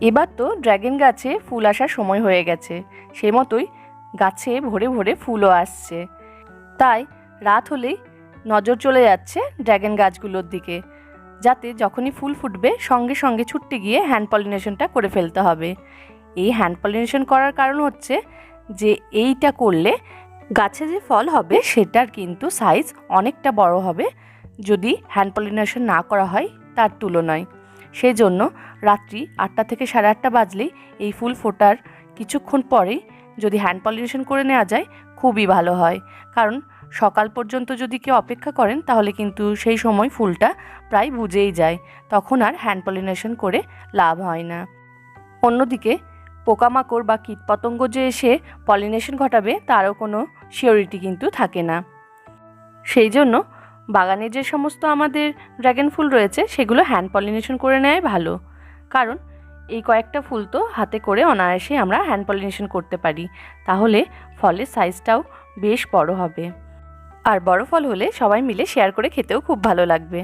এবার তো ড্রাগন গাছে ফুল আসার সময় হয়ে গেছে, সেই মতোই গাছে ভরে ভরে ফুলও আসছে। তাই রাত হলেই নজর চলে যাচ্ছে ড্রাগন গাছগুলোর দিকে, যাতে যখনই ফুল ফুটবে সঙ্গে সঙ্গে ছুটতে গিয়ে হ্যান্ড পলিনেশনটা করে ফেলতে হবে। এই হ্যান্ড পলিনেশন করার কারণ হচ্ছে যে এইটা করলে গাছে যে ফল হবে সেটার কিন্তু সাইজ অনেকটা বড় হবে যদি হ্যান্ড পলিনেশন না করা হয় তার তুলনায়। সেই জন্য রাত্রি 8টা থেকে 8:30 বাজলেই এই ফুল ফোটার কিছুক্ষণ পরেই যদি হ্যান্ড পলিনেশন করে নেওয়া যায় খুবই ভালো হয়। কারণ সকাল পর্যন্ত যদি কেউ অপেক্ষা করেন তাহলে কিন্তু সেই সময় ফুলটা প্রায় বুঝেই যায়, তখন আর হ্যান্ড পলিনেশন করে লাভ হয় না। অন্যদিকে পোকামাকড় বা কীটপতঙ্গ যে এসে পলিনেশন ঘটাবে তারও কোনো সিওরিটি কিন্তু থাকে না। সেই জন্য বাগানে যে সমস্ত আমাদের ড্রাগন ফুল রয়েছে সেগুলো হ্যান্ড পলিনেশন করে নেওয়াই ভালো। কারণ এই কয়েকটা ফুল তো হাতে করে অনায়াসে আমরা হ্যান্ড পলিনেশন করতে পারি, তাহলে ফলের সাইজটাও বেশ বড় হবে। আর বড় ফল হলে সবাই মিলে শেয়ার করে খেতেও খুব ভালো লাগবে।